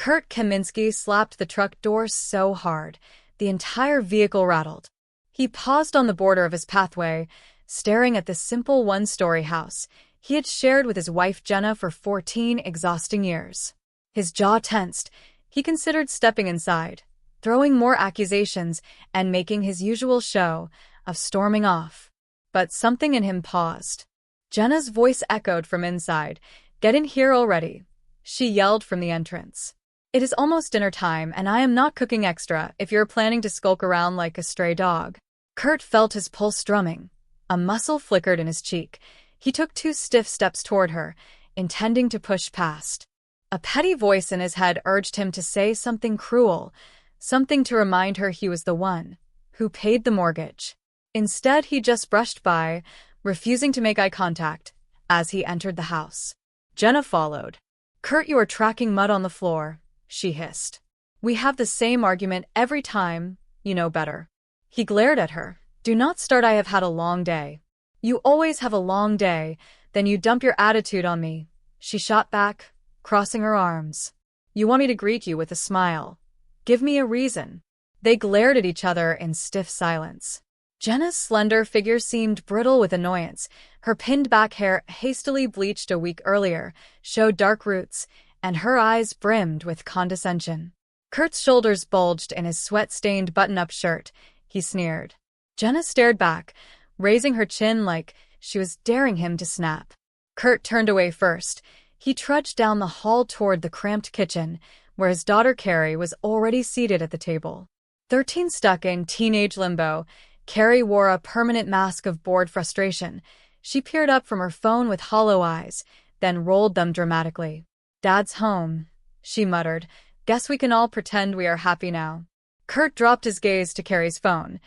Kurt Kaminski slapped the truck door so hard, the entire vehicle rattled. He paused on the border of his pathway, staring at the simple one-story house he had shared with his wife Jenna for 14 exhausting years. His jaw tensed. He considered stepping inside, throwing more accusations, and making his usual show of storming off. But something in him paused. Jenna's voice echoed from inside. "Get in here already," she yelled from the entrance. "It is almost dinner time, and I am not cooking extra if you're planning to skulk around like a stray dog." Kurt felt his pulse drumming. A muscle flickered in his cheek. He took 2 stiff steps toward her, intending to push past. A petty voice in his head urged him to say something cruel, something to remind her he was the one who paid the mortgage. Instead, he just brushed by, refusing to make eye contact, as he entered the house. Jenna followed. "Kurt, you are tracking mud on the floor," she hissed. "We have the same argument every time, you know better." He glared at her. "Do not start. I have had a long day." "You always have a long day, then you dump your attitude on me," she shot back, crossing her arms. "You want me to greet you with a smile. Give me a reason." They glared at each other in stiff silence. Jenna's slender figure seemed brittle with annoyance. Her pinned-back hair, hastily bleached a week earlier, showed dark roots, and her eyes brimmed with condescension. Kurt's shoulders bulged in his sweat-stained button-up shirt. He sneered. Jenna stared back, raising her chin like she was daring him to snap. Kurt turned away first. He trudged down the hall toward the cramped kitchen, where his daughter Carrie was already seated at the table. 13 stuck in teenage limbo, Carrie wore a permanent mask of bored frustration. She peered up from her phone with hollow eyes, then rolled them dramatically. "Dad's home," she muttered. "Guess we can all pretend we are happy now." Kurt dropped his gaze to Carrie's phone.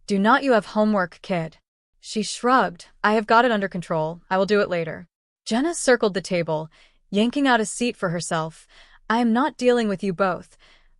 "Do not you have homework, kid?" She shrugged. "I have got it under control. I will do it later." Jenna circled the table, yanking out a seat for herself. "I am not dealing with you both,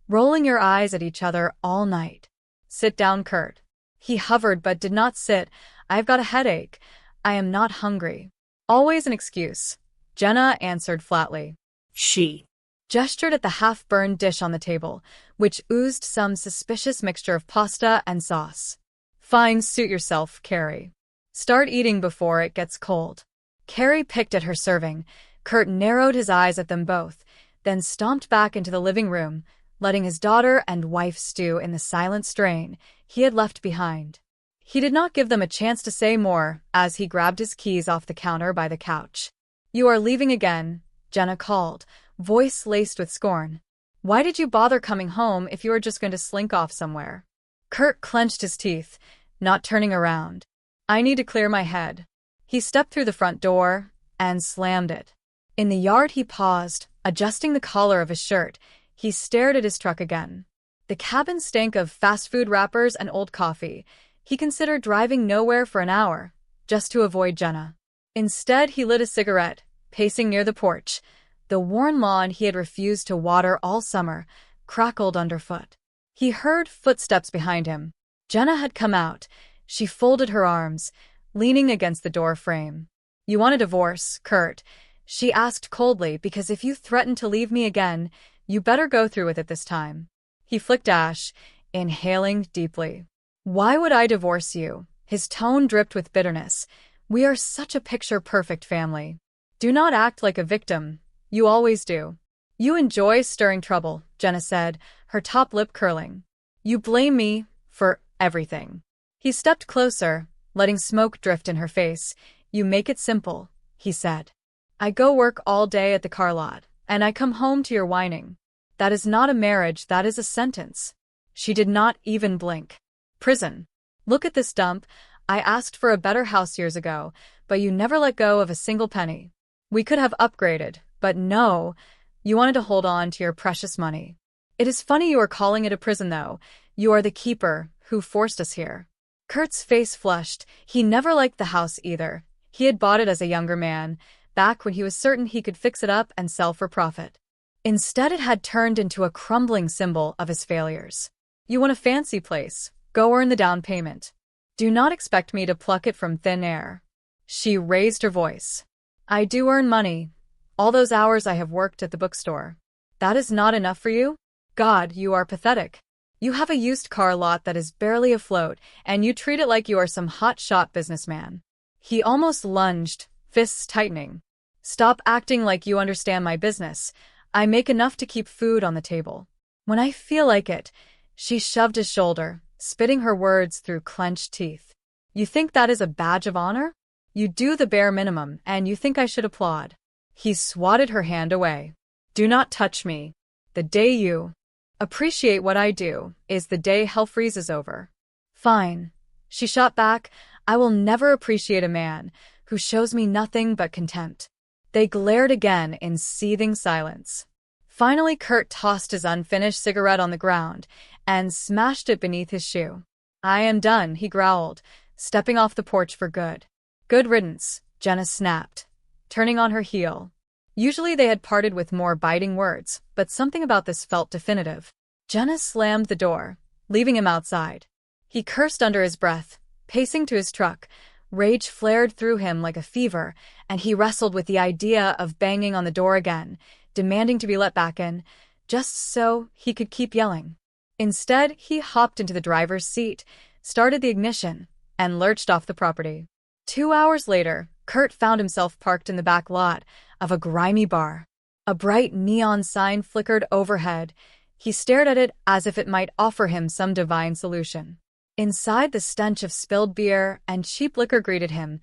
rolling your eyes at each other all night." "Sit down, Kurt." He hovered but did not sit. "I've got a headache. I am not hungry." "Always an excuse," Jenna answered flatly. She gestured at the half-burned dish on the table, which oozed some suspicious mixture of pasta and sauce. "Fine, suit yourself, Carrie. Start eating before it gets cold." Carrie picked at her serving. Kurt narrowed his eyes at them both, then stomped back into the living room, letting his daughter and wife stew in the silent strain he had left behind. He did not give them a chance to say more as he grabbed his keys off the counter by the couch. "You are leaving again," Jenna called, voice laced with scorn. "Why did you bother coming home if you were just going to slink off somewhere?" Kurt clenched his teeth, not turning around. "I need to clear my head." He stepped through the front door and slammed it. In the yard he paused, adjusting the collar of his shirt. He stared at his truck again. The cabin stank of fast food wrappers and old coffee. He considered driving nowhere for an hour, just to avoid Jenna. Instead, he lit a cigarette, pacing near the porch. The worn lawn he had refused to water all summer crackled underfoot. He heard footsteps behind him. Jenna had come out. She folded her arms, leaning against the door frame. "You want a divorce, Kurt?" she asked coldly, "because if you threaten to leave me again, you better go through with it this time." He flicked ash, inhaling deeply. "Why would I divorce you?" His tone dripped with bitterness. "We are such a picture-perfect family. Do not act like a victim. You always do." "You enjoy stirring trouble," Jenna said, her top lip curling. "You blame me for everything." He stepped closer, letting smoke drift in her face. "You make it simple," he said. "I go work all day at the car lot, and I come home to your whining. That is not a marriage, that is a sentence." She did not even blink. "Prison. Look at this dump. I asked for a better house years ago, but you never let go of a single penny. We could have upgraded, but no, you wanted to hold on to your precious money. It is funny you are calling it a prison, though. You are the keeper who forced us here." Kurt's face flushed. He never liked the house either. He had bought it as a younger man, back when he was certain he could fix it up and sell for profit. Instead, it had turned into a crumbling symbol of his failures. "You want a fancy place? Go earn the down payment. Do not expect me to pluck it from thin air." She raised her voice. "I do earn money. All those hours I have worked at the bookstore." That is not enough for you? God, you are pathetic. You have a used car lot that is barely afloat, and you treat it like you are some hot-shot businessman. He almost lunged, fists tightening. Stop acting like you understand my business. I make enough to keep food on the table. When I feel like it, she shoved his shoulder, spitting her words through clenched teeth. You think that is a badge of honor? You do the bare minimum, and you think I should applaud. He swatted her hand away. Do not touch me. The day you appreciate what I do is the day hell freezes over. Fine. She shot back. I will never appreciate a man who shows me nothing but contempt. They glared again in seething silence. Finally, Kurt tossed his unfinished cigarette on the ground and smashed it beneath his shoe. I am done, he growled, stepping off the porch for good. Good riddance, Jenna snapped, turning on her heel. Usually they had parted with more biting words, but something about this felt definitive. Jenna slammed the door, leaving him outside. He cursed under his breath, pacing to his truck. Rage flared through him like a fever, and he wrestled with the idea of banging on the door again, demanding to be let back in, just so he could keep yelling. Instead, he hopped into the driver's seat, started the ignition, and lurched off the property. 2 hours later, Kurt found himself parked in the back lot of a grimy bar. A bright neon sign flickered overhead. He stared at it as if it might offer him some divine solution. Inside, the stench of spilled beer and cheap liquor greeted him.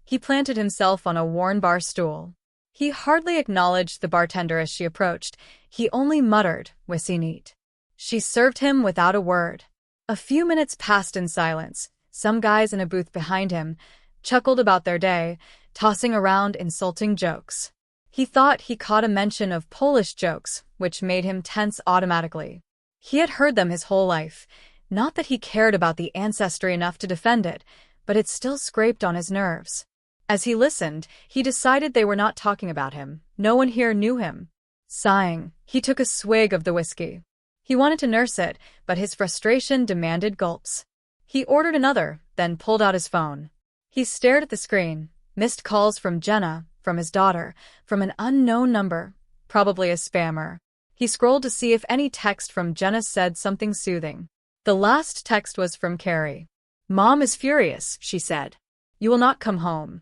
He planted himself on a worn bar stool. He hardly acknowledged the bartender as she approached. He only muttered, "Wissy neat." She served him without a word. A few minutes passed in silence. Some guys in a booth behind him chuckled about their day, tossing around insulting jokes. He thought he caught a mention of Polish jokes, which made him tense automatically. He had heard them his whole life. Not that he cared about the ancestry enough to defend it, but it still scraped on his nerves. As he listened, he decided they were not talking about him. No one here knew him. Sighing, he took a swig of the whiskey. He wanted to nurse it, but his frustration demanded gulps. He ordered another, then pulled out his phone. He stared at the screen. Missed calls from Jenna, from his daughter, from an unknown number, probably a spammer. He scrolled to see if any text from Jenna said something soothing. The last text was from Carrie. "Mom is furious," she said. "You will not come home."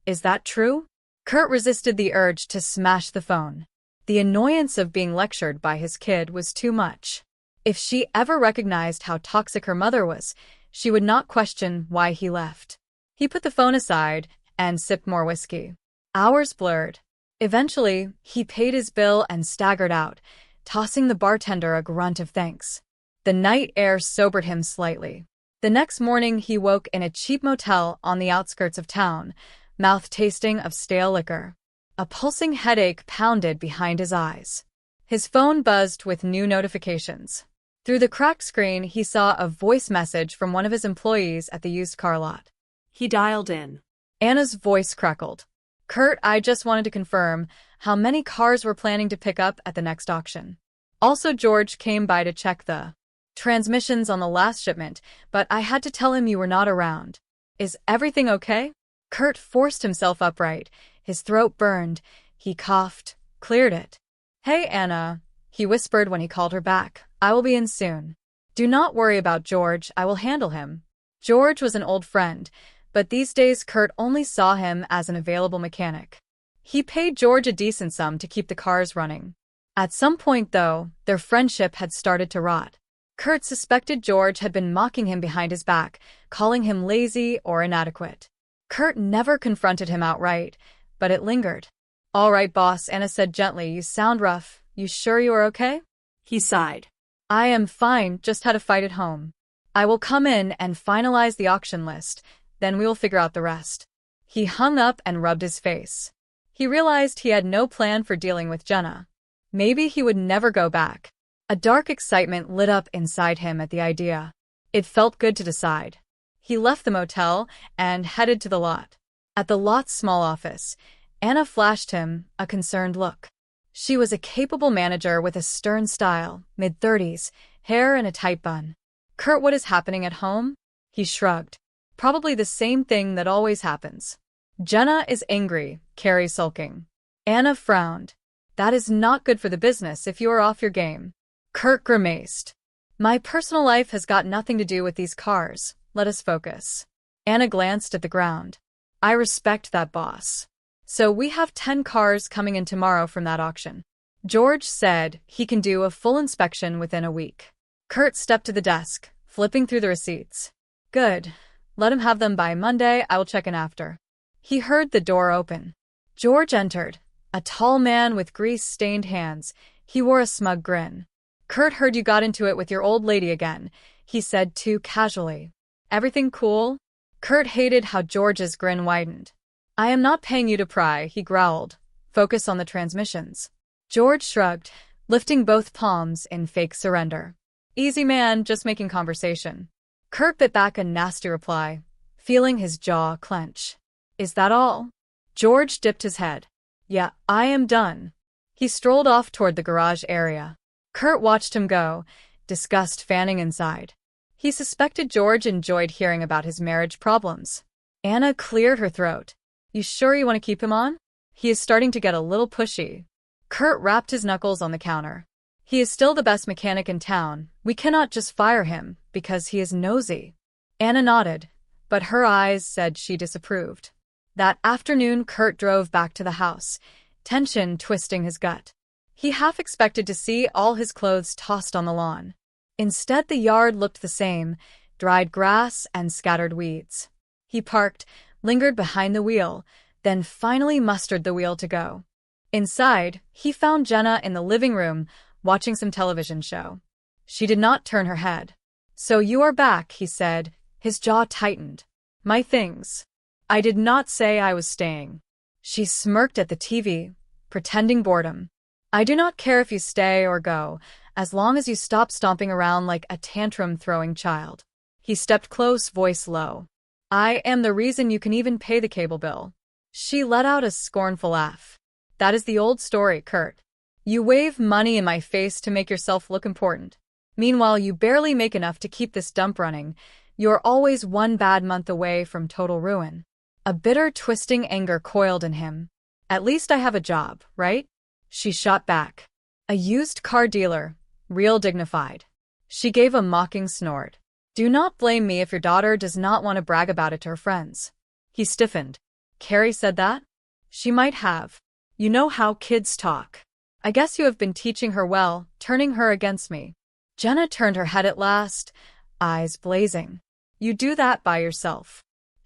Is that true? Kurt resisted the urge to smash the phone. The annoyance of being lectured by his kid was too much. If she ever recognized how toxic her mother was, she would not question why he left. He put the phone aside and sipped more whiskey. Hours blurred. Eventually, he paid his bill and staggered out, tossing the bartender a grunt of thanks. The night air sobered him slightly. The next morning, he woke in a cheap motel on the outskirts of town, mouth tasting of stale liquor. A pulsing headache pounded behind his eyes. His phone buzzed with new notifications. Through the cracked screen, he saw a voice message from one of his employees at the used car lot. He dialed in. Anna's voice crackled. "Kurt, I just wanted to confirm how many cars we're planning to pick up at the next auction. Also, George came by to check the transmissions on the last shipment, but I had to tell him you were not around. Is everything okay?" Kurt forced himself upright. His throat burned. He coughed, cleared it. "Hey, Anna," he whispered when he called her back. "I will be in soon. Do not worry about George. I will handle him." George was an old friend, but these days Kurt only saw him as an available mechanic. He paid George a decent sum to keep the cars running. At some point, though, their friendship had started to rot. Kurt suspected George had been mocking him behind his back, calling him lazy or inadequate. Kurt never confronted him outright, but it lingered. "All right, boss," Anna said gently. "You sound rough. You sure you are okay?" He sighed. "I am fine, just had a fight at home. I will come in and finalize the auction list, then we will figure out the rest." He hung up and rubbed his face. He realized he had no plan for dealing with Jenna. Maybe he would never go back. A dark excitement lit up inside him at the idea. It felt good to decide. He left the motel and headed to the lot. At the lot's small office, Anna flashed him a concerned look. She was a capable manager with a stern style, mid-30s, hair in a tight bun. "Kurt, what is happening at home?" He shrugged. "Probably the same thing that always happens. Jenna is angry, Carrie sulking." Anna frowned. That is not good for the business if you are off your game. Kurt grimaced. My personal life has got nothing to do with these cars. Let us focus. Anna glanced at the ground. I respect that, boss. So we have 10 cars coming in tomorrow from that auction. George said he can do a full inspection within a week. Kurt stepped to the desk, flipping through the receipts. Good. Let him have them by Monday. I will check in after. He heard the door open. George entered, a tall man with grease-stained hands. He wore a smug grin. Kurt heard you got into it with your old lady again, he said too casually. Everything cool? Kurt hated how George's grin widened. I am not paying you to pry, he growled. Focus on the transmissions. George shrugged, lifting both palms in fake surrender. Easy man, just making conversation. Kurt bit back a nasty reply, feeling his jaw clench. Is that all? George dipped his head. Yeah, I am done. He strolled off toward the garage area. Kurt watched him go, disgust fanning inside. He suspected George enjoyed hearing about his marriage problems. Anna cleared her throat. You sure you want to keep him on? He is starting to get a little pushy. Kurt rapped his knuckles on the counter. He is still the best mechanic in town. We cannot just fire him because he is nosy. Anna nodded, but her eyes said she disapproved. That afternoon, Kurt drove back to the house, tension twisting his gut. He half expected to see all his clothes tossed on the lawn. Instead, the yard looked the same, dried grass and scattered weeds. He parked, lingered behind the wheel, then finally mustered the will to go. Inside, he found Jenna in the living room, watching some television show. She did not turn her head. So you are back, he said, his jaw tightened. My things. I did not say I was staying. She smirked at the TV, pretending boredom. I do not care if you stay or go, as long as you stop stomping around like a tantrum-throwing child. He stepped close, voice low. I am the reason you can even pay the cable bill. She let out a scornful laugh. That is the old story, Kurt. You wave money in my face to make yourself look important. Meanwhile, you barely make enough to keep this dump running. You're always one bad month away from total ruin. A bitter, twisting anger coiled in him. At least I have a job, right? She shot back. A used car dealer, real dignified. She gave a mocking snort. Do not blame me if your daughter does not want to brag about it to her friends. He stiffened. Carrie said that? She might have. You know how kids talk. I guess you have been teaching her well, turning her against me. Jenna turned her head at last, eyes blazing. You do that by yourself.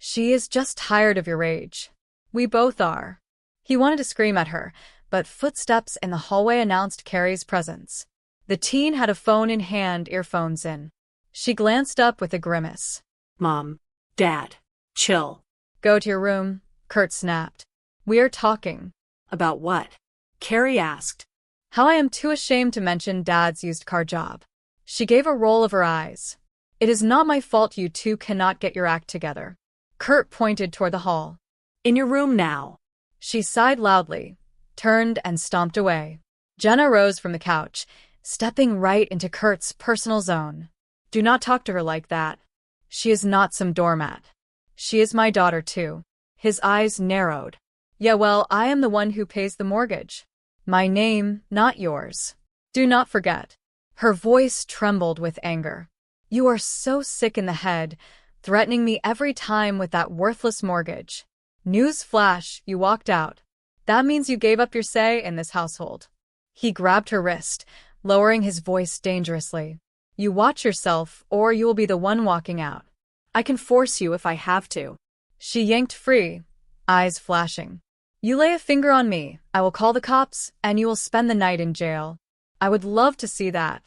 She is just tired of your rage. We both are. He wanted to scream at her, but footsteps in the hallway announced Carrie's presence. The teen had a phone in hand, earphones in. She glanced up with a grimace. Mom. Dad. Chill. Go to your room, Kurt snapped. We are talking. About what? Carrie asked. How I am too ashamed to mention Dad's used car job. She gave a roll of her eyes. It is not my fault you two cannot get your act together. Kurt pointed toward the hall. In your room now. She sighed loudly, turned and stomped away. Jenna rose from the couch, stepping right into Kurt's personal zone. Do not talk to her like that. She is not some doormat. She is my daughter too. His eyes narrowed. Yeah, well, I am the one who pays the mortgage. My name, not yours. Do not forget. Her voice trembled with anger. You are so sick in the head, threatening me every time with that worthless mortgage. News flash, you walked out. That means you gave up your say in this household. He grabbed her wrist, lowering his voice dangerously. You watch yourself, or you will be the one walking out. I can force you if I have to. She yanked free, eyes flashing. You lay a finger on me, I will call the cops, and you will spend the night in jail. I would love to see that.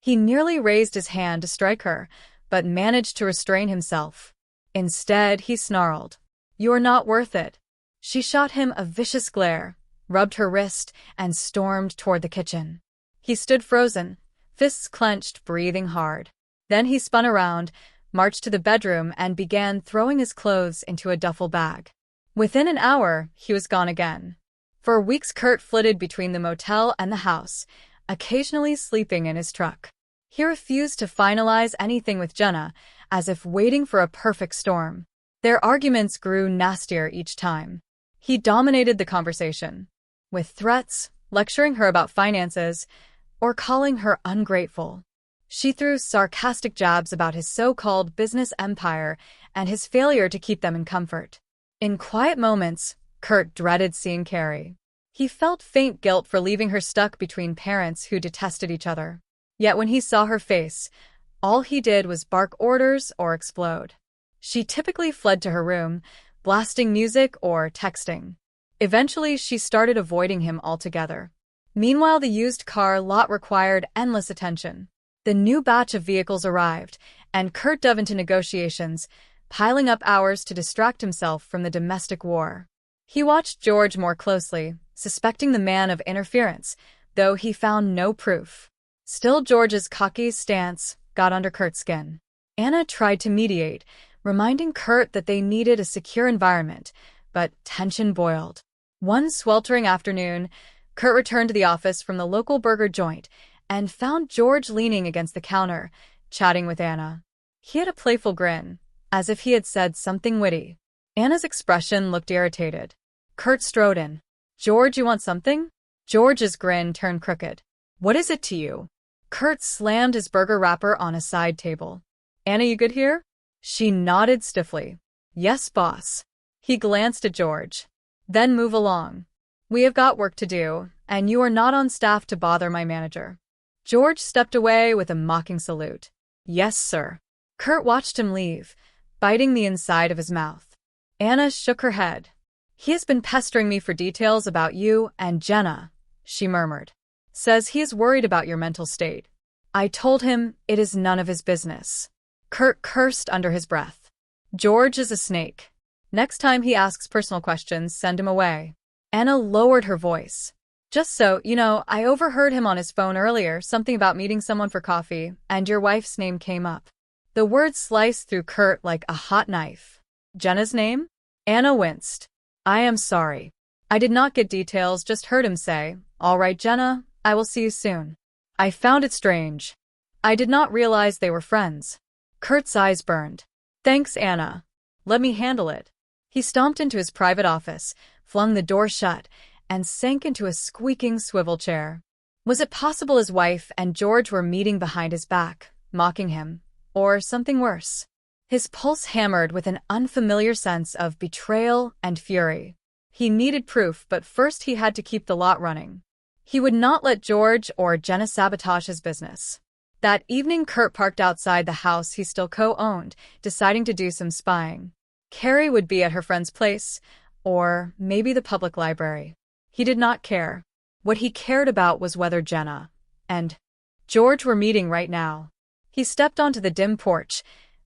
He nearly raised his hand to strike her, but managed to restrain himself. Instead, he snarled. You are not worth it. She shot him a vicious glare, rubbed her wrist, and stormed toward the kitchen. He stood frozen, fists clenched, breathing hard. Then he spun around, marched to the bedroom, and began throwing his clothes into a duffel bag. Within an hour, he was gone again. For weeks, Kurt flitted between the motel and the house, occasionally sleeping in his truck. He refused to finalize anything with Jenna, as if waiting for a perfect storm. Their arguments grew nastier each time. He dominated the conversation. With threats, lecturing her about finances, or calling her ungrateful. She threw sarcastic jabs about his so-called business empire and his failure to keep them in comfort. In quiet moments, Kurt dreaded seeing Carrie. He felt faint guilt for leaving her stuck between parents who detested each other. Yet when he saw her face, all he did was bark orders or explode. She typically fled to her room, blasting music or texting. Eventually, she started avoiding him altogether. Meanwhile, the used car lot required endless attention. The new batch of vehicles arrived, and Kurt dove into negotiations, piling up hours to distract himself from the domestic war. He watched George more closely, suspecting the man of interference, though he found no proof. Still, George's cocky stance got under Kurt's skin. Anna tried to mediate, reminding Kurt that they needed a secure environment, but tension boiled. One sweltering afternoon, Kurt returned to the office from the local burger joint and found George leaning against the counter, chatting with Anna. He had a playful grin, as if he had said something witty. Anna's expression looked irritated. Kurt strode in. "George, you want something?" George's grin turned crooked. "What is it to you?" Kurt slammed his burger wrapper on a side table. "Anna, you good here?" She nodded stiffly. "Yes, boss." He glanced at George. "Then move along. We have got work to do, and you are not on staff to bother my manager." George stepped away with a mocking salute. "Yes, sir." Kurt watched him leave, biting the inside of his mouth. Anna shook her head. "He has been pestering me for details about you and Jenna," she murmured. "Says he is worried about your mental state. I told him it is none of his business." Kurt cursed under his breath. "George is a snake. Next time he asks personal questions, send him away." Anna lowered her voice. "Just so, you know, I overheard him on his phone earlier, something about meeting someone for coffee, and your wife's name came up." The word sliced through Kurt like a hot knife. "Jenna's name?" Anna winced. "I am sorry. I did not get details, just heard him say, 'All right, Jenna, I will see you soon.' I found it strange. I did not realize they were friends." Kurt's eyes burned. "Thanks, Anna. Let me handle it." He stomped into his private office, flung the door shut, and sank into a squeaking swivel chair. Was it possible his wife and George were meeting behind his back, mocking him, or something worse? His pulse hammered with an unfamiliar sense of betrayal and fury. He needed proof, but first he had to keep the lot running. He would not let George or Jenna sabotage his business. That evening, Kurt parked outside the house he still co-owned, deciding to do some spying. Carrie would be at her friend's place, or maybe the public library. He did not care. What he cared about was whether Jenna and George were meeting right now. He stepped onto the dim porch,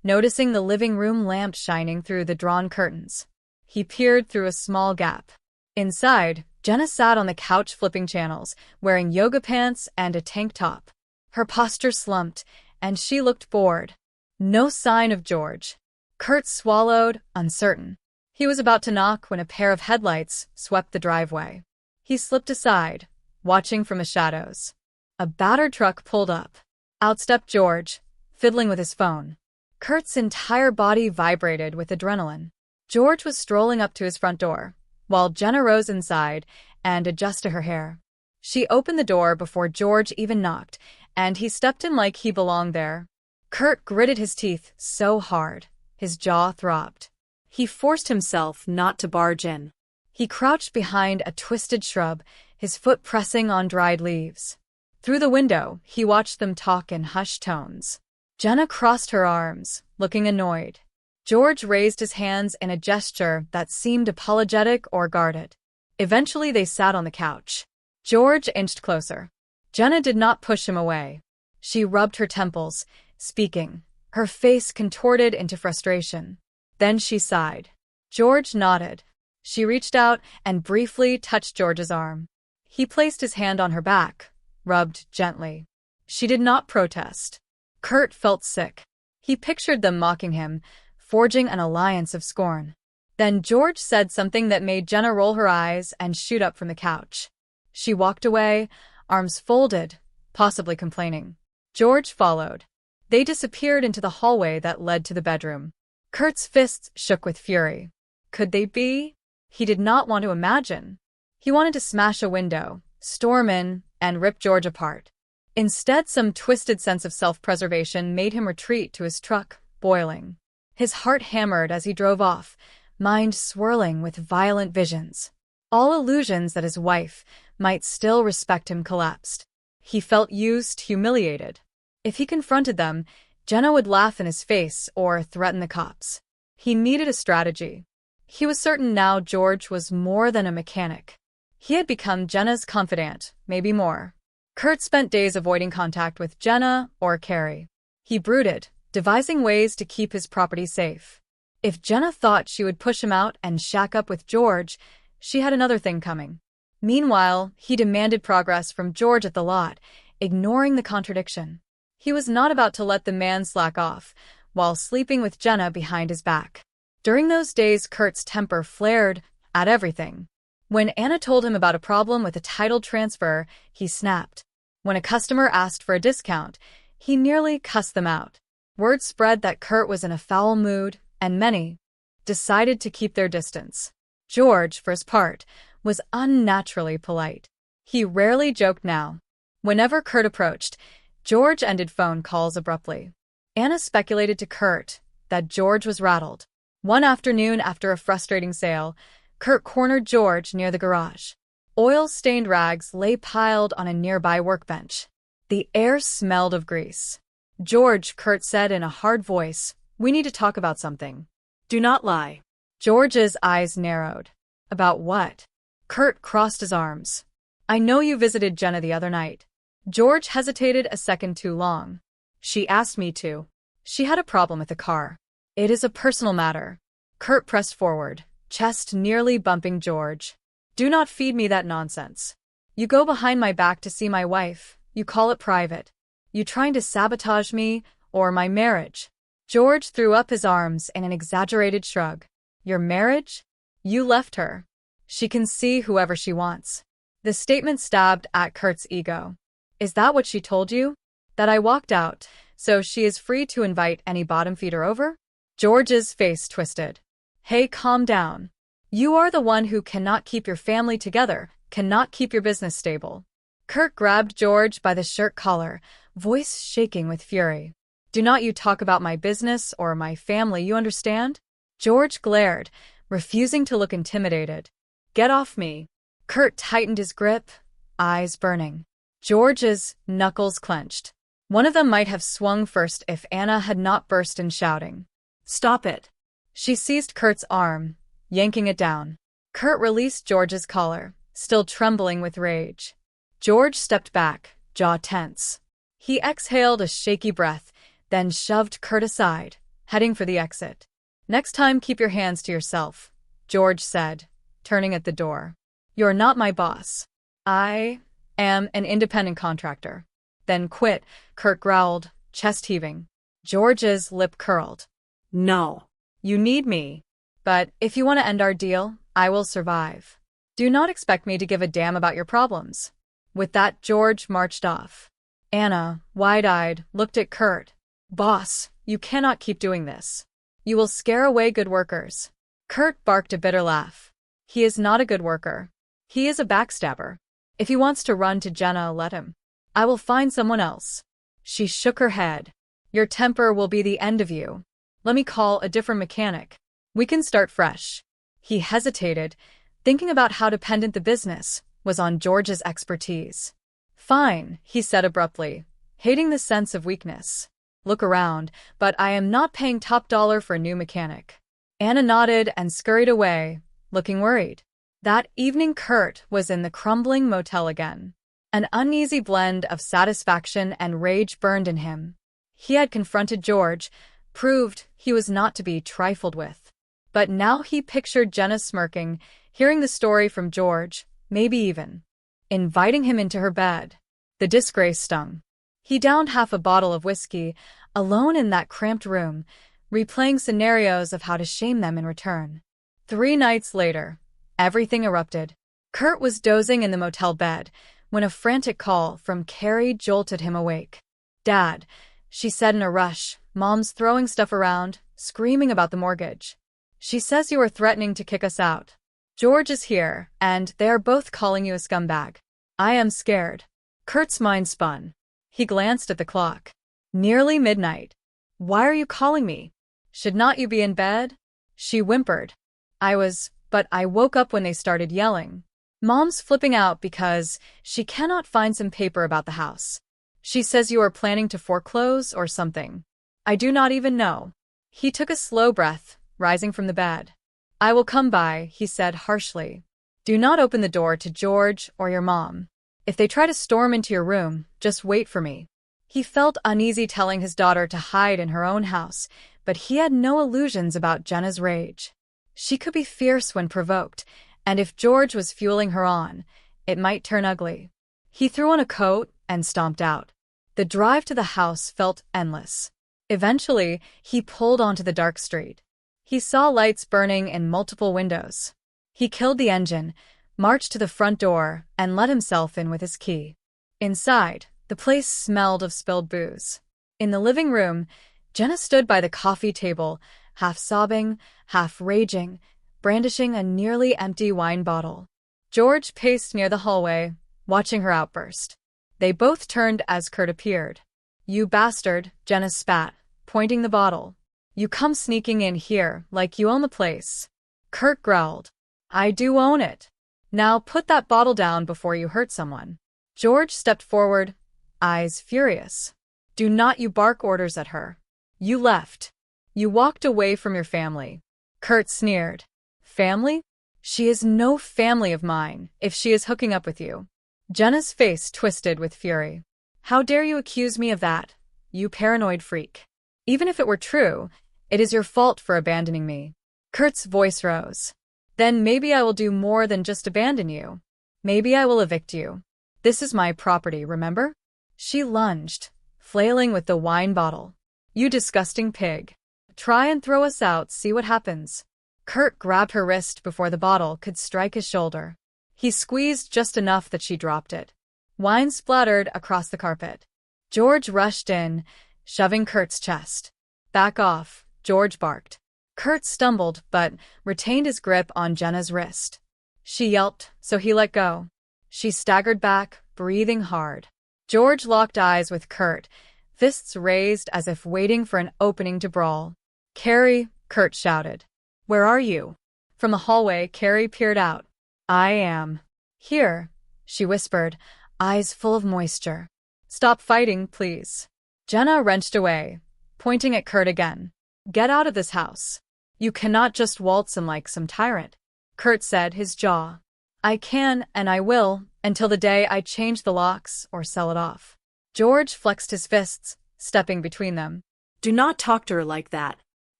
noticing the living room lamp shining through the drawn curtains. He peered through a small gap. Inside, Jenna sat on the couch flipping channels, wearing yoga pants and a tank top. Her posture slumped, and she looked bored. No sign of George. Kurt swallowed, uncertain. He was about to knock when a pair of headlights swept the driveway. He slipped aside, watching from the shadows. A battered truck pulled up. Out stepped George, fiddling with his phone. Kurt's entire body vibrated with adrenaline. George was strolling up to his front door, while Jenna rose inside and adjusted her hair. She opened the door before George even knocked, and he stepped in like he belonged there. Kurt gritted his teeth so hard, his jaw throbbed. He forced himself not to barge in. He crouched behind a twisted shrub, his foot pressing on dried leaves. Through the window, he watched them talk in hushed tones. Jenna crossed her arms, looking annoyed. George raised his hands in a gesture that seemed apologetic or guarded. Eventually, they sat on the couch. George inched closer. Jenna did not push him away. She rubbed her temples, speaking, her face contorted into frustration. Then she sighed. George nodded. She reached out and briefly touched George's arm. He placed his hand on her back, rubbed gently. She did not protest. Kurt felt sick. He pictured them mocking him, forging an alliance of scorn. Then George said something that made Jenna roll her eyes and shoot up from the couch. She walked away, arms folded, possibly complaining. George followed. They disappeared into the hallway that led to the bedroom. Kurt's fists shook with fury. Could they be? He did not want to imagine. He wanted to smash a window, storm in, and rip George apart. Instead, some twisted sense of self-preservation made him retreat to his truck, boiling. His heart hammered as he drove off, mind swirling with violent visions. All illusions that his wife might still respect him collapsed. He felt used, humiliated. If he confronted them, Jenna would laugh in his face or threaten the cops. He needed a strategy. He was certain now George was more than a mechanic. He had become Jenna's confidant, maybe more. Kurt spent days avoiding contact with Jenna or Carrie. He brooded, devising ways to keep his property safe. If Jenna thought she would push him out and shack up with George, she had another thing coming. Meanwhile, he demanded progress from George at the lot, ignoring the contradiction. He was not about to let the man slack off, while sleeping with Jenna behind his back. During those days, Kurt's temper flared at everything. When Anna told him about a problem with a title transfer, he snapped. When a customer asked for a discount, he nearly cussed them out. Word spread that Kurt was in a foul mood, and many decided to keep their distance. George, for his part, was unnaturally polite. He rarely joked now. Whenever Kurt approached, George ended phone calls abruptly. Anna speculated to Kurt that George was rattled. One afternoon after a frustrating sale, Kurt cornered George near the garage. Oil-stained rags lay piled on a nearby workbench. The air smelled of grease. "George," Kurt said in a hard voice, "we need to talk about something." Do not lie. George's eyes narrowed. "About what?" Kurt crossed his arms. "I know you visited Jenna the other night." George hesitated a second too long. "She asked me to. She had a problem with the car. It is a personal matter." Kurt pressed forward, chest nearly bumping George. "Do not feed me that nonsense. You go behind my back to see my wife. You call it private. You trying to sabotage me or my marriage?" George threw up his arms in an exaggerated shrug. "Your marriage? You left her. She can see whoever she wants." The statement stabbed at Kurt's ego. "Is that what she told you? That I walked out, so she is free to invite any bottom feeder over?" George's face twisted. "Hey, calm down. You are the one who cannot keep your family together, cannot keep your business stable." Kurt grabbed George by the shirt collar, voice shaking with fury. "Do not you talk about my business or my family, you understand?" George glared, refusing to look intimidated. "Get off me." Kurt tightened his grip, eyes burning. George's knuckles clenched. One of them might have swung first if Anna had not burst in shouting. "Stop it." She seized Kurt's arm, yanking it down. Kurt released George's collar, still trembling with rage. George stepped back, jaw tense. He exhaled a shaky breath, then shoved Kurt aside, heading for the exit. "Next time keep your hands to yourself," George said, turning at the door. "You're not my boss. I am an independent contractor." "Then quit," Kurt growled, chest heaving. George's lip curled. No. "You need me. But if you want to end our deal, I will survive. Do not expect me to give a damn about your problems." With that, George marched off. Anna, wide-eyed, looked at Kurt. "Boss, you cannot keep doing this. You will scare away good workers." Kurt barked a bitter laugh. "He is not a good worker. He is a backstabber. If he wants to run to Jenna, let him. I will find someone else." She shook her head. "Your temper will be the end of you. Let me call a different mechanic. We can start fresh." He hesitated, thinking about how dependent the business was on George's expertise. "Fine," he said abruptly, hating the sense of weakness. "Look around, but I am not paying top dollar for a new mechanic." Anna nodded and scurried away, looking worried. That evening Kurt was in the crumbling motel again. An uneasy blend of satisfaction and rage burned in him. He had confronted George, proved he was not to be trifled with. But now he pictured Jenna smirking, hearing the story from George, maybe even inviting him into her bed. The disgrace stung. He downed half a bottle of whiskey, alone in that cramped room, replaying scenarios of how to shame them in return. 3 nights later, everything erupted. Kurt was dozing in the motel bed when a frantic call from Carrie jolted him awake. "Dad," she said in a rush, "Mom's throwing stuff around, screaming about the mortgage. She says you are threatening to kick us out. George is here, and they are both calling you a scumbag." I am scared. Kurt's mind spun. He glanced at the clock. Nearly midnight. Why are you calling me? Should not you be in bed? She whimpered. But I woke up when they started yelling. Mom's flipping out because she cannot find some paper about the house. She says you are planning to foreclose or something. I do not even know. He took a slow breath, rising from the bed. I will come by, he said harshly. Do not open the door to George or your mom. If they try to storm into your room, just wait for me. He felt uneasy telling his daughter to hide in her own house, but he had no illusions about Jenna's rage. She could be fierce when provoked, and if George was fueling her on, it might turn ugly. He threw on a coat and stomped out. The drive to the house felt endless. Eventually, he pulled onto the dark street. He saw lights burning in multiple windows. He killed the engine, marched to the front door, and let himself in with his key. Inside, the place smelled of spilled booze. In the living room, Jenna stood by the coffee table, half sobbing, half raging, brandishing a nearly empty wine bottle. George paced near the hallway, watching her outburst. They both turned as Kurt appeared. You bastard, Jenna spat, pointing the bottle. You come sneaking in here like you own the place. Kurt growled. I do own it. Now put that bottle down before you hurt someone. George stepped forward, eyes furious. Do not you bark orders at her. You left. You walked away from your family. Kurt sneered. Family? She is no family of mine if she is hooking up with you. Jenna's face twisted with fury. How dare you accuse me of that, you paranoid freak. Even if it were true, it is your fault for abandoning me. Kurt's voice rose. Then maybe I will do more than just abandon you. Maybe I will evict you. This is my property, remember? She lunged, flailing with the wine bottle. You disgusting pig. Try and throw us out, see what happens. Kurt grabbed her wrist before the bottle could strike his shoulder. He squeezed just enough that she dropped it. Wine splattered across the carpet. George rushed in, shoving Kurt's chest. Back off, George barked. Kurt stumbled but retained his grip on Jenna's wrist. She yelped, so he let go. She staggered back, breathing hard. George locked eyes with Kurt, fists raised as if waiting for an opening to brawl. Carrie, Kurt shouted. Where are you? From the hallway, Carrie peered out. I am. Here, she whispered, eyes full of moisture. Stop fighting, please. Jenna wrenched away, pointing at Kurt again. Get out of this house. You cannot just waltz in like some tyrant. Kurt said, his jaw. I can and I will, until the day I change the locks or sell it off. George flexed his fists, stepping between them. Do not talk to her like that.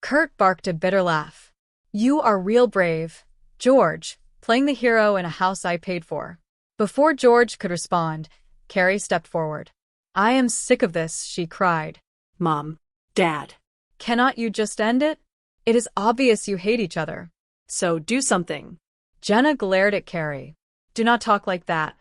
Kurt barked a bitter laugh. You are real brave, George, playing the hero in a house I paid for. Before George could respond, Carrie stepped forward. I am sick of this, she cried. Mom. Dad. Cannot you just end it? It is obvious you hate each other. So do something. Jenna glared at Carrie. Do not talk like that.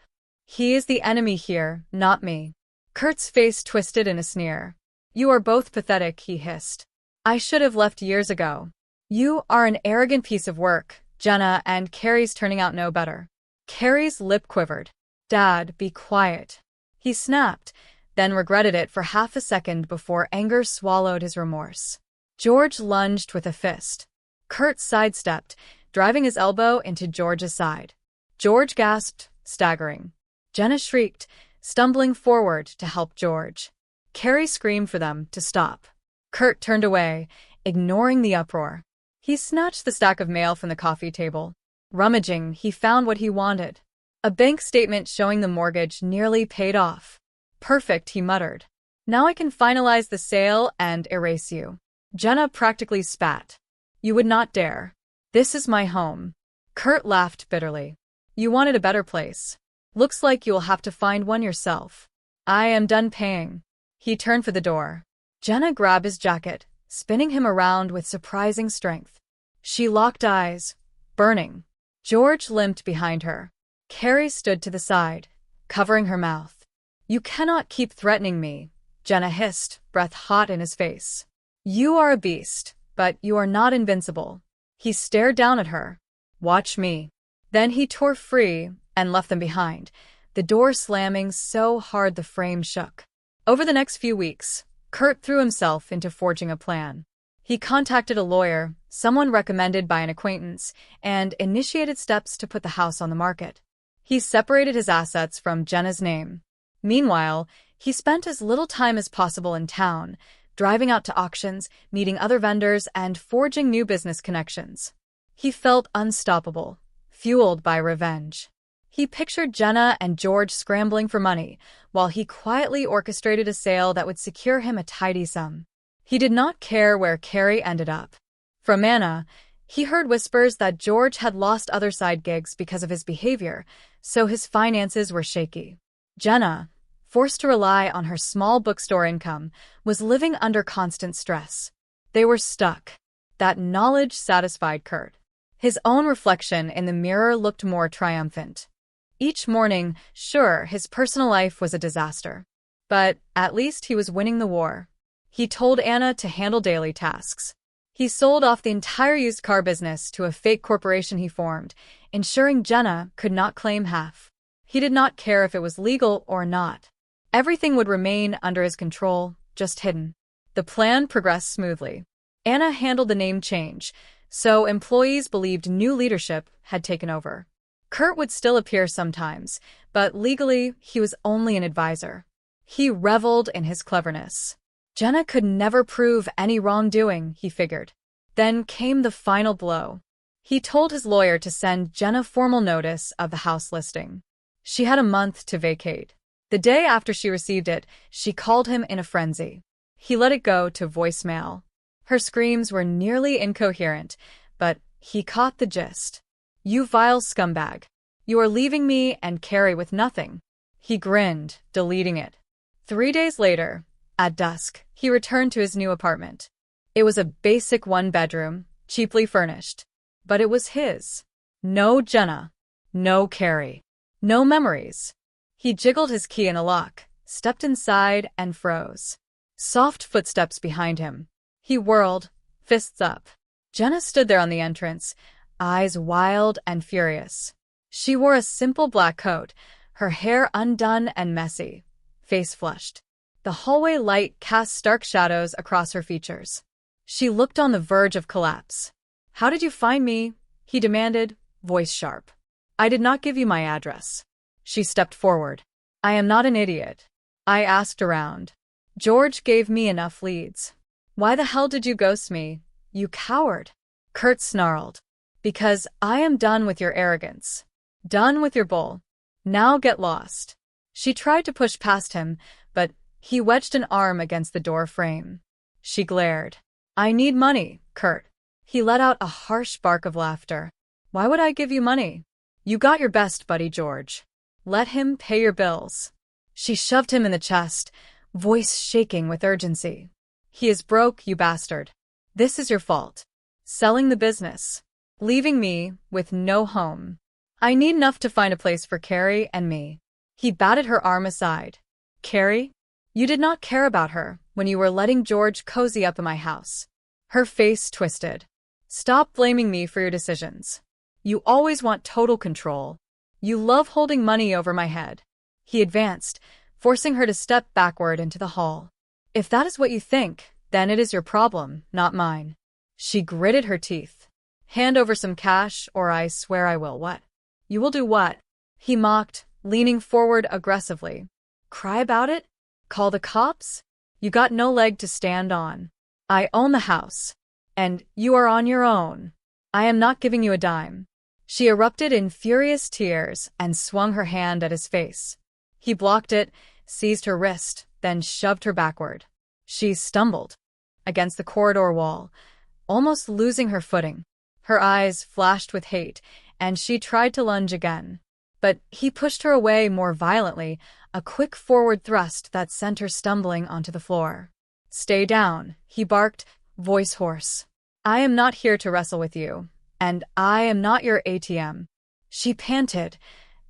He is the enemy here, not me. Kurt's face twisted in a sneer. You are both pathetic, he hissed. I should have left years ago. You are an arrogant piece of work, Jenna, and Carrie's turning out no better. Carrie's lip quivered. Dad, be quiet. He snapped, then regretted it for half a second before anger swallowed his remorse. George lunged with a fist. Kurt sidestepped, driving his elbow into George's side. George gasped, staggering. Jenna shrieked, stumbling forward to help George. Carrie screamed for them to stop. Kurt turned away, ignoring the uproar. He snatched the stack of mail from the coffee table. Rummaging, he found what he wanted. A bank statement showing the mortgage nearly paid off. Perfect, he muttered. Now I can finalize the sale and erase you. Jenna practically spat. You would not dare. This is my home. Kurt laughed bitterly. You wanted a better place. Looks like you will have to find one yourself. I am done paying. He turned for the door. Jenna grabbed his jacket, spinning him around with surprising strength. She locked eyes, burning. George limped behind her. Carrie stood to the side, covering her mouth. You cannot keep threatening me, Jenna hissed, breath hot in his face. You are a beast, but you are not invincible. He stared down at her. Watch me. Then he tore free and left them behind, the door slamming so hard the frame shook. Over the next few weeks, Kurt threw himself into forging a plan. He contacted a lawyer, someone recommended by an acquaintance, and initiated steps to put the house on the market. He separated his assets from Jenna's name. Meanwhile, he spent as little time as possible in town, driving out to auctions, meeting other vendors, and forging new business connections. He felt unstoppable, fueled by revenge. He pictured Jenna and George scrambling for money, while he quietly orchestrated a sale that would secure him a tidy sum. He did not care where Carrie ended up. From Anna, he heard whispers that George had lost other side gigs because of his behavior, so his finances were shaky. Jenna, forced to rely on her small bookstore income, was living under constant stress. They were stuck. That knowledge satisfied Kurt. His own reflection in the mirror looked more triumphant. Each morning, sure, his personal life was a disaster. But at least he was winning the war. He told Anna to handle daily tasks. He sold off the entire used car business to a fake corporation he formed, ensuring Jenna could not claim half. He did not care if it was legal or not. Everything would remain under his control, just hidden. The plan progressed smoothly. Anna handled the name change, so employees believed new leadership had taken over. Kurt would still appear sometimes, but legally he was only an advisor. He reveled in his cleverness. Jenna could never prove any wrongdoing, he figured. Then came the final blow. He told his lawyer to send Jenna formal notice of the house listing. She had a month to vacate. The day after she received it, she called him in a frenzy. He let it go to voicemail. Her screams were nearly incoherent, but he caught the gist. "You vile scumbag. You are leaving me and Carrie with nothing." He grinned, deleting it. 3 days later, at dusk, he returned to his new apartment. It was a basic one-bedroom, cheaply furnished. But it was his. No Jenna. No Carrie. No memories. He jiggled his key in a lock, stepped inside, and froze. Soft footsteps behind him. He whirled, fists up. Jenna stood there on the entrance, eyes wild and furious. She wore a simple black coat, her hair undone and messy, face flushed. The hallway light cast stark shadows across her features. She looked on the verge of collapse. "How did you find me?" he demanded, voice sharp. "I did not give you my address." She stepped forward. "I am not an idiot. I asked around. George gave me enough leads. Why the hell did you ghost me, you coward?" Kurt snarled. "Because I am done with your arrogance. Done with your bull. Now get lost." She tried to push past him, but he wedged an arm against the door frame. She glared. "I need money, Kurt." He let out a harsh bark of laughter. "Why would I give you money? You got your best buddy George. Let him pay your bills." She shoved him in the chest, voice shaking with urgency. "He is broke, you bastard. This is your fault. Selling the business. Leaving me with no home. I need enough to find a place for Carrie and me." He batted her arm aside. "Carrie? You did not care about her when you were letting George cozy up in my house." Her face twisted. "Stop blaming me for your decisions. You always want total control. You love holding money over my head." He advanced, forcing her to step backward into the hall. "If that is what you think, then it is your problem, not mine." She gritted her teeth. "Hand over some cash, or I swear I will." "What? You will do what?" He mocked, leaning forward aggressively. "Cry about it? Call the cops? You got no leg to stand on. I own the house. And you are on your own. I am not giving you a dime." She erupted in furious tears and swung her hand at his face. He blocked it, seized her wrist, then shoved her backward. She stumbled against the corridor wall, almost losing her footing. Her eyes flashed with hate, and she tried to lunge again. But he pushed her away more violently, a quick forward thrust that sent her stumbling onto the floor. "Stay down," he barked, voice hoarse. "I am not here to wrestle with you, and I am not your ATM." She panted,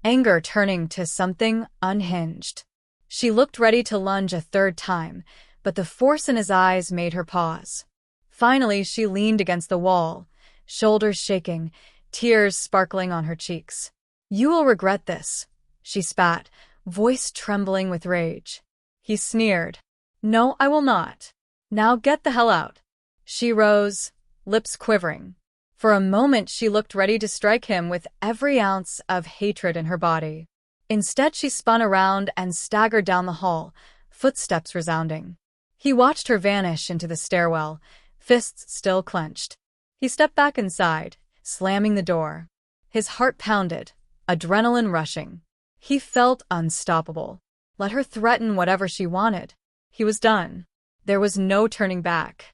anger turning to something unhinged. She looked ready to lunge a third time, but the force in his eyes made her pause. Finally, she leaned against the wall, shoulders shaking, tears sparkling on her cheeks. "You will regret this," she spat, voice trembling with rage. He sneered. "No, I will not. Now get the hell out." She rose, lips quivering. For a moment she looked ready to strike him with every ounce of hatred in her body. Instead she spun around and staggered down the hall, footsteps resounding. He watched her vanish into the stairwell, fists still clenched. He stepped back inside, slamming the door. His heart pounded, adrenaline rushing. He felt unstoppable. Let her threaten whatever she wanted. He was done. There was no turning back.